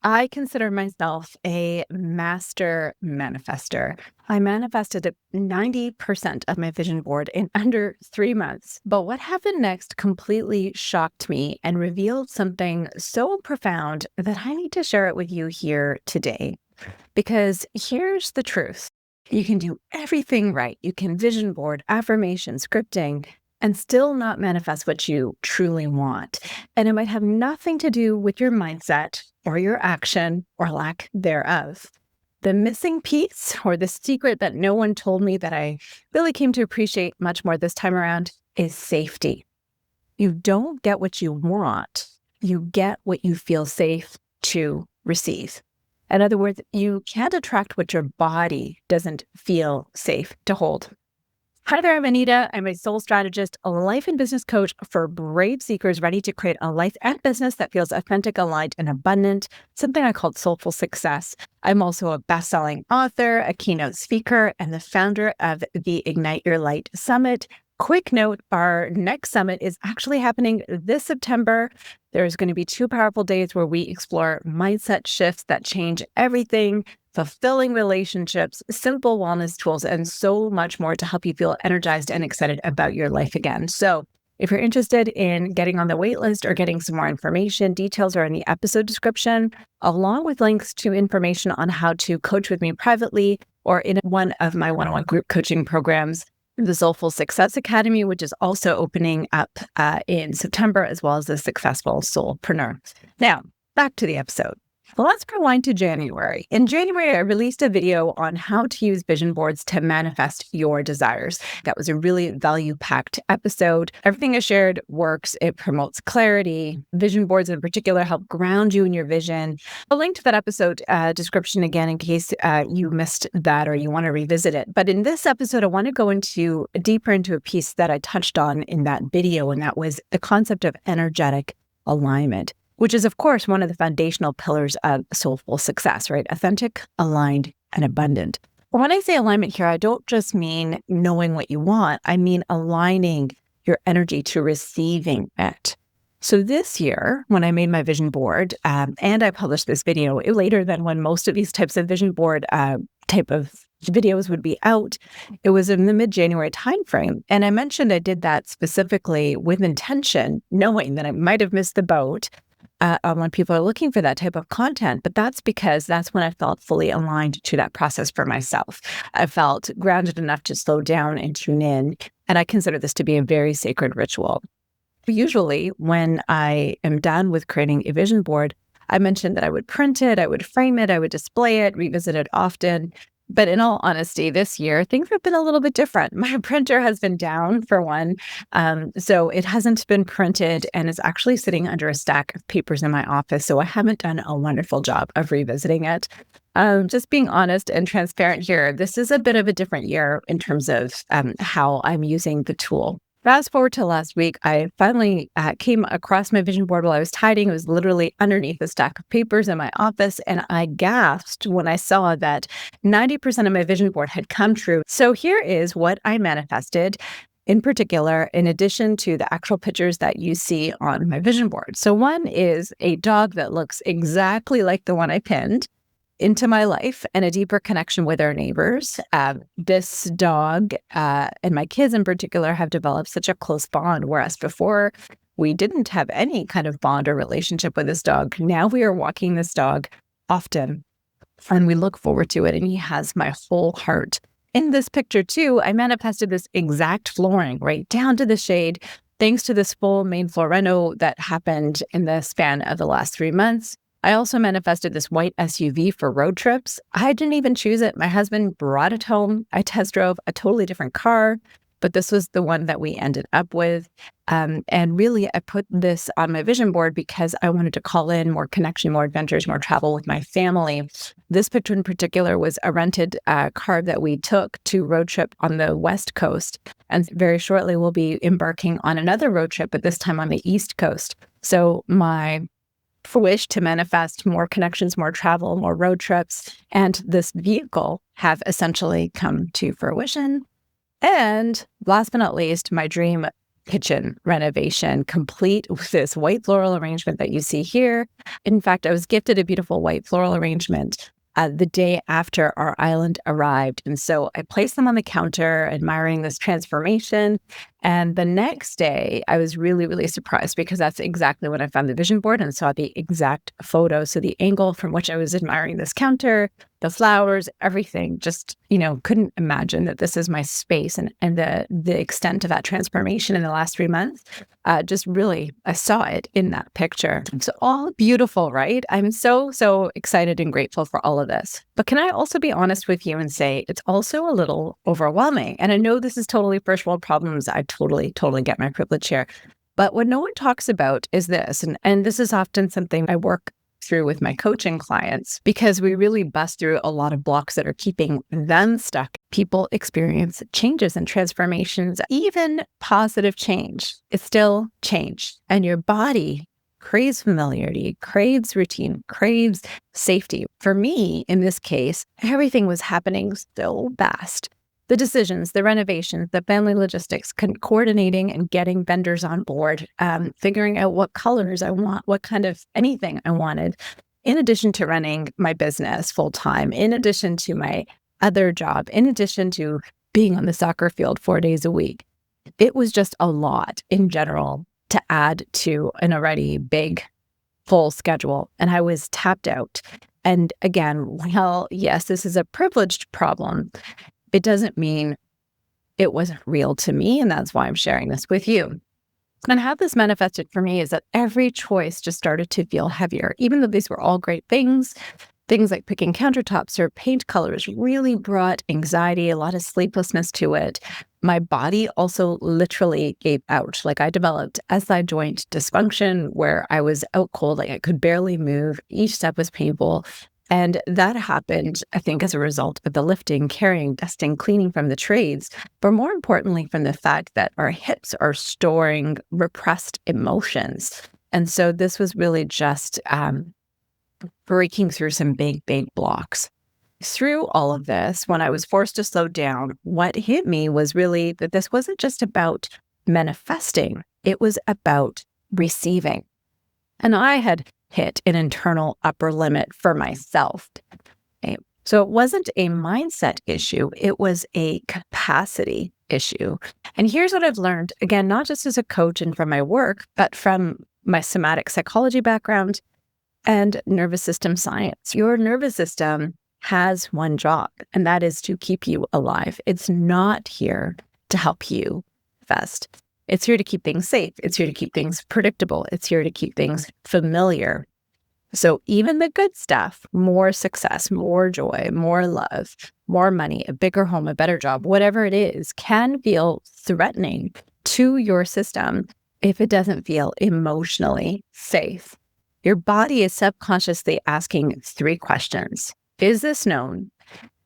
I consider myself a master manifestor. I manifested 90% of my vision board in under 3 months. But what happened next completely shocked me and revealed something so profound that I need to share it with you here today. Because here's the truth. You can do everything right. You can vision board, affirmation, scripting, and still not manifest what you truly want. And it might have nothing to do with your mindset or your action or lack thereof. The missing piece, or the secret that no one told me that I really came to appreciate much more this time around, is safety. You don't get what you want. You get what you feel safe to receive. In other words, you can't attract what your body doesn't feel safe to hold. Hi there, I'm Anita. I'm a soul strategist, a life and business coach for brave seekers ready to create a life and business that feels authentic, aligned, and abundant, something I call soulful success. I'm also a best-selling author, a keynote speaker, and the founder of the Ignite Your Light Summit. Quick note, our next summit is actually happening this September. There's going to be 2 powerful days where we explore mindset shifts that change everything, fulfilling relationships, simple wellness tools, and so much more to help you feel energized and excited about your life again. So if you're interested in getting on the wait list or getting some more information, details are in the episode description, along with links to information on how to coach with me privately or in one of my one-on-one group coaching programs, the Soulful Success Academy, which is also opening up in September, as well as the Successful Soulpreneur. Now, back to the episode. Well, let's rewind to January. In January, I released a video on how to use vision boards to manifest your desires. That was a really value-packed episode. Everything I shared works. It promotes clarity. Vision boards in particular help ground you in your vision. I'll link to that episode description again in case you missed that or you want to revisit it. But in this episode, I want to go deeper into a piece that I touched on in that video, and that was the concept of energetic alignment, which is, of course, one of the foundational pillars of soulful success, right? Authentic, aligned, and abundant. But when I say alignment here, I don't just mean knowing what you want. I mean aligning your energy to receiving it. So this year, when I made my vision board, and I published this video later than when most of these types of vision board type of videos would be out, it was in the mid-January timeframe. And I mentioned I did that specifically with intention, knowing that I might have missed the boat when people are looking for that type of content. But that's because that's when I felt fully aligned to that process for myself. I felt grounded enough to slow down and tune in. And I consider this to be a very sacred ritual. Usually, when I am done with creating a vision board, I mentioned that I would print it, I would frame it, I would display it, revisit it often. But in all honesty, this year, things have been a little bit different. My printer has been down, for one. So it hasn't been printed and is actually sitting under a stack of papers in my office. So I haven't done a wonderful job of revisiting it. Just being honest and transparent here, this is a bit of a different year in terms of how I'm using the tool. Fast forward to last week, I finally came across my vision board while I was tidying. It was literally underneath a stack of papers in my office, and I gasped when I saw that 90% of my vision board had come true. So here is what I manifested in particular, in addition to the actual pictures that you see on my vision board. So one is a dog that looks exactly like the one I pinned into my life and a deeper connection with our neighbors. This dog and my kids in particular have developed such a close bond, whereas before we didn't have any kind of bond or relationship with this dog. Now we are walking this dog often and we look forward to it, and he has my whole heart. In this picture too, I manifested this exact flooring right down to the shade, thanks to this full main floor reno that happened in the span of the last 3 months. I also manifested this white SUV for road trips. I didn't even choose it. My husband brought it home. I test drove a totally different car, but this was the one that we ended up with. And really, I put this on my vision board because I wanted to call in more connection, more adventures, more travel with my family. This picture in particular was a rented car that we took to road trip on the West Coast. And very shortly, we'll be embarking on another road trip, but this time on the East Coast. So my wish to manifest more connections, more travel, more road trips, and this vehicle have essentially come to fruition. And last but not least, my dream kitchen renovation, complete with this white floral arrangement that you see here. In fact, I was gifted a beautiful white floral arrangement the day after our island arrived. And so I placed them on the counter, admiring this transformation. And the next day, I was really, really surprised because that's exactly when I found the vision board and saw the exact photo. So the angle from which I was admiring this counter, the flowers, everything, just, couldn't imagine that this is my space. And the extent of that transformation in the last 3 months, just really, I saw it in that picture. It's all beautiful, right? I'm so, so excited and grateful for all of this. But can I also be honest with you and say it's also a little overwhelming? And I know this is totally first world problems. I totally, totally get my privilege here. But what no one talks about is this, and this is often something I work through with my coaching clients, because we really bust through a lot of blocks that are keeping them stuck. People experience changes and transformations, even positive change. It's still change. And your body craves familiarity, craves routine, craves safety. For me, in this case, everything was happening so fast. The decisions, the renovations, the family logistics, coordinating and getting vendors on board, figuring out what colors I want, what kind of anything I wanted, in addition to running my business full time, in addition to my other job, in addition to being on the soccer field 4 days a week. It was just a lot in general to add to an already big, full schedule. And I was tapped out. And again, well, yes, this is a privileged problem. It doesn't mean it wasn't real to me, and that's why I'm sharing this with you. And how this manifested for me is that every choice just started to feel heavier, even though these were all great things. Things like picking countertops or paint colors really brought anxiety, a lot of sleeplessness to it. My body also literally gave out. Like I developed SI joint dysfunction where I was out cold, like I could barely move. Each step was painful. And that happened, I think, as a result of the lifting, carrying, dusting, cleaning from the trades, but more importantly, from the fact that our hips are storing repressed emotions. And so this was really just breaking through some big, big blocks. Through all of this, when I was forced to slow down, what hit me was really that this wasn't just about manifesting, it was about receiving. And I had hit an internal upper limit for myself. Okay. So it wasn't a mindset issue, it was a capacity issue. And here's what I've learned, again, not just as a coach and from my work, but from my somatic psychology background and nervous system science. Your nervous system has one job, and that is to keep you alive. It's not here to help you manifest. It's here to keep things safe. It's here to keep things predictable. It's here to keep things familiar. So even the good stuff, more success, more joy, more love, more money, a bigger home, a better job, whatever it is, can feel threatening to your system if it doesn't feel emotionally safe. Your body is subconsciously asking 3 questions. Is this known?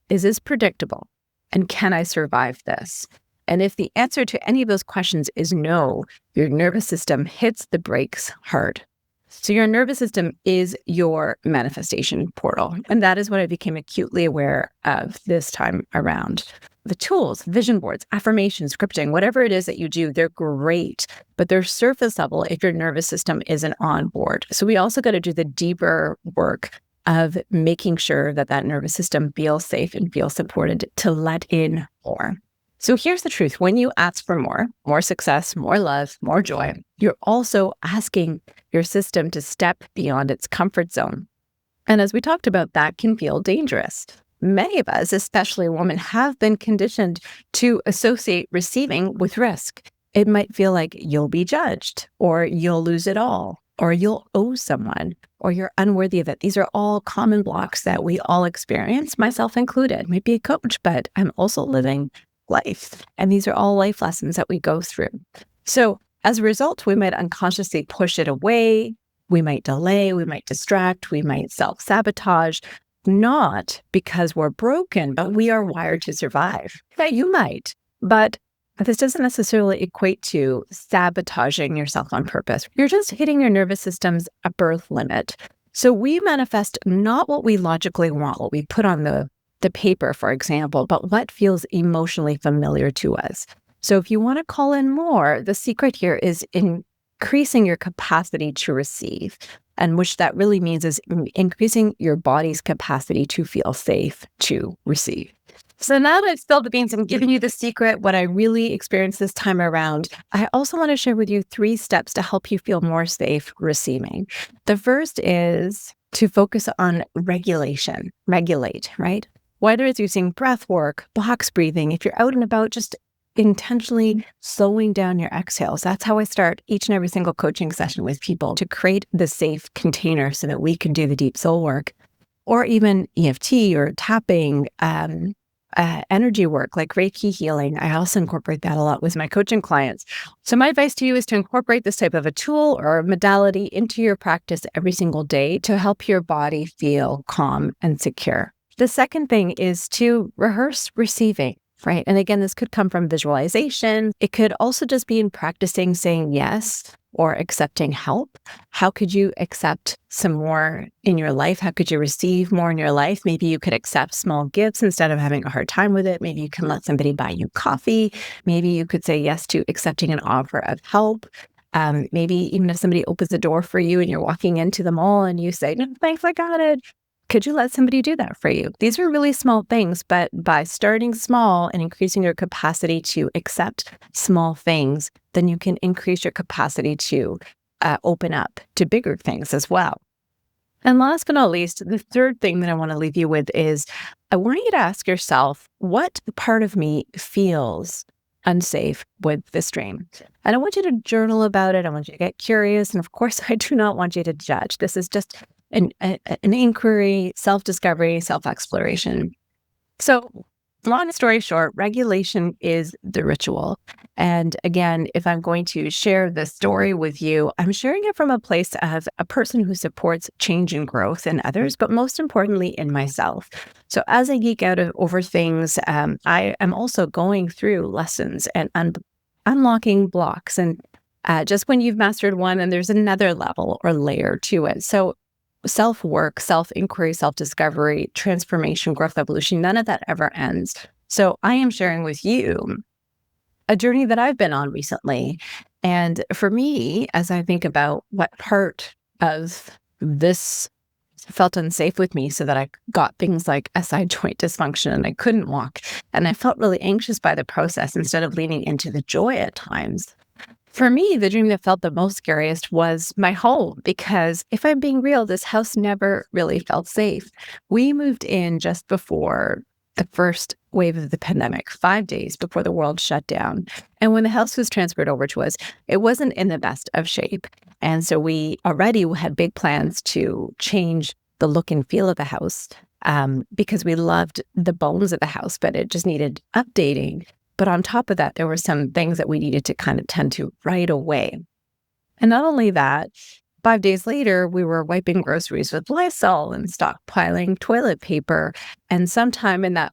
Is this predictable? And can I survive this? And if the answer to any of those questions is no, your nervous system hits the brakes hard. So your nervous system is your manifestation portal. And that is what I became acutely aware of this time around. The tools, vision boards, affirmations, scripting, whatever it is that you do, they're great, but they're surface level if your nervous system isn't on board. So we also got to do the deeper work of making sure that that nervous system feels safe and feels supported to let in more. So here's the truth. When you ask for more success, more love, more joy, you're also asking your system to step beyond its comfort zone. And as we talked about, that can feel dangerous. Many of us, especially women, have been conditioned to associate receiving with risk. It might feel like you'll be judged, or you'll lose it all, or you'll owe someone, or you're unworthy of it. These are all common blocks that we all experience, myself included. Might be a coach, but I'm also living life. And these are all life lessons that we go through. So as a result, we might unconsciously push it away. We might delay, we might distract, we might self-sabotage, not because we're broken, but we are wired to survive. Yeah, you might, but this doesn't necessarily equate to sabotaging yourself on purpose. You're just hitting your nervous system's upper limit. So we manifest not what we logically want, what we put on the paper, for example, but what feels emotionally familiar to us. So if you want to call in more, the secret here is increasing your capacity to receive. And which that really means is increasing your body's capacity to feel safe to receive. So now that I've spilled the beans and given you the secret, what I really experienced this time around, I also want to share with you 3 steps to help you feel more safe receiving. The first is to focus on regulation, regulate, right? Whether it's using breath work, box breathing, if you're out and about, just intentionally slowing down your exhales. That's how I start each and every single coaching session with people, to create the safe container so that we can do the deep soul work, or even EFT or tapping, energy work like Reiki healing. I also incorporate that a lot with my coaching clients. So my advice to you is to incorporate this type of a tool or modality into your practice every single day to help your body feel calm and secure. The second thing is to rehearse receiving. Right. And again, this could come from visualization. It could also just be in practicing saying yes or accepting help. How could you accept some more in your life? How could you receive more in your life? Maybe you could accept small gifts instead of having a hard time with it. Maybe you can let somebody buy you coffee. Maybe you could say yes to accepting an offer of help. Maybe even if somebody opens the door for you and you're walking into the mall and you say, "No, thanks, I got it." Could you let somebody do that for you? These are really small things, but by starting small and increasing your capacity to accept small things, then you can increase your capacity to open up to bigger things as well. And last but not least, the third thing that I want to leave you with is I want you to ask yourself, what part of me feels unsafe with this dream? And I want you to journal about it. I want you to get curious. And of course, I do not want you to judge. This is just an inquiry, self-discovery, self-exploration. So long story short, regulation is the ritual. And again, if I'm going to share the story with you, I'm sharing it from a place of a person who supports change and growth in others, but most importantly in myself. So as I geek out over things, I am also going through lessons and unlocking blocks. And just when you've mastered one, and there's another level or layer to it. So self-work, self-inquiry, self-discovery, transformation, growth, evolution, none of that ever ends. So I am sharing with you a journey that I've been on recently. And for me, as I think about what part of this felt unsafe with me, so that I got things like SI joint dysfunction and I couldn't walk, and I felt really anxious by the process instead of leaning into the joy at times. For me, the dream that felt the most scariest was my home, because if I'm being real, this house never really felt safe. We moved in just before the first wave of the pandemic, 5 days before the world shut down. And when the house was transferred over to us, it wasn't in the best of shape. And so we already had big plans to change the look and feel of the house, because we loved the bones of the house, but it just needed updating. But on top of that, there were some things that we needed to kind of tend to right away. And not only that, 5 days later, we were wiping groceries with Lysol and stockpiling toilet paper. And sometime in that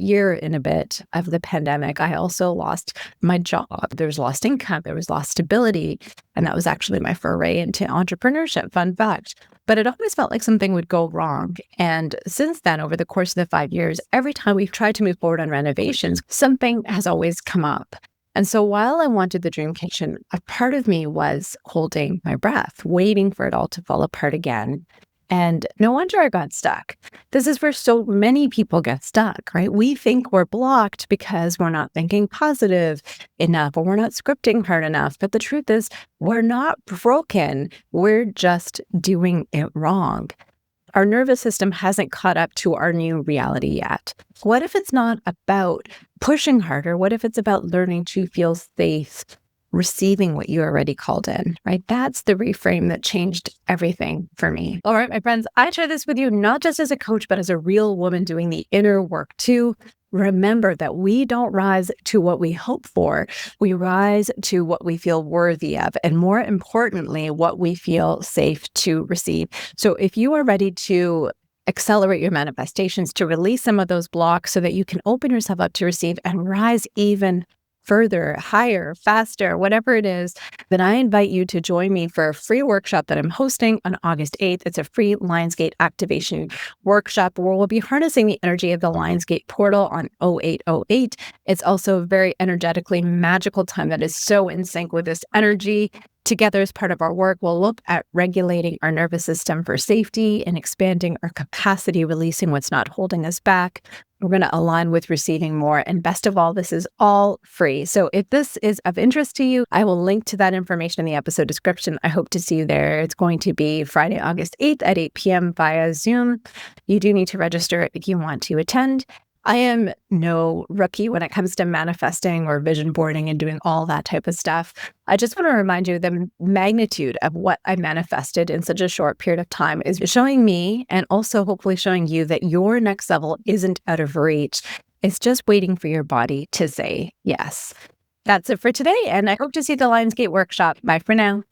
year and a bit of the pandemic, I also lost my job. There was lost income, there was lost stability. And that was actually my foray into entrepreneurship, fun fact. But it always felt like something would go wrong. And since then, over the course of the 5 years, every time we've tried to move forward on renovations, something has always come up. And so while I wanted the dream kitchen, a part of me was holding my breath, waiting for it all to fall apart again. And no wonder I got stuck. This is where so many people get stuck, right? We think we're blocked because we're not thinking positive enough, or we're not scripting hard enough. But the truth is, we're not broken. We're just doing it wrong. Our nervous system hasn't caught up to our new reality yet. What if it's not about pushing harder? What if it's about learning to feel safe, receiving what you already called in, right? That's the reframe that changed everything for me. All right, my friends, I share this with you not just as a coach, but as a real woman doing the inner work too. Remember that we don't rise to what we hope for. We rise to what we feel worthy of, and more importantly, what we feel safe to receive. So if you are ready to accelerate your manifestations, to release some of those blocks so that you can open yourself up to receive and rise even further, higher, faster, whatever it is, then I invite you to join me for a free workshop that I'm hosting on August 8th. It's a free Lionsgate activation workshop where we'll be harnessing the energy of the Lionsgate portal on 0808. It's also a very energetically magical time that is so in sync with this energy. Together, as part of our work, we'll look at regulating our nervous system for safety and expanding our capacity, releasing what's not holding us back. We're going to align with receiving more. And best of all, this is all free. So if this is of interest to you, I will link to that information in the episode description. I hope to see you there. It's going to be Friday, August 8th at 8 p.m. via Zoom. You do need to register if you want to attend. I am no rookie when it comes to manifesting or vision boarding and doing all that type of stuff. I just want to remind you the magnitude of what I manifested in such a short period of time is showing me, and also hopefully showing you, that your next level isn't out of reach. It's just waiting for your body to say yes. That's it for today, and I hope to see you at the Lionsgate workshop. Bye for now.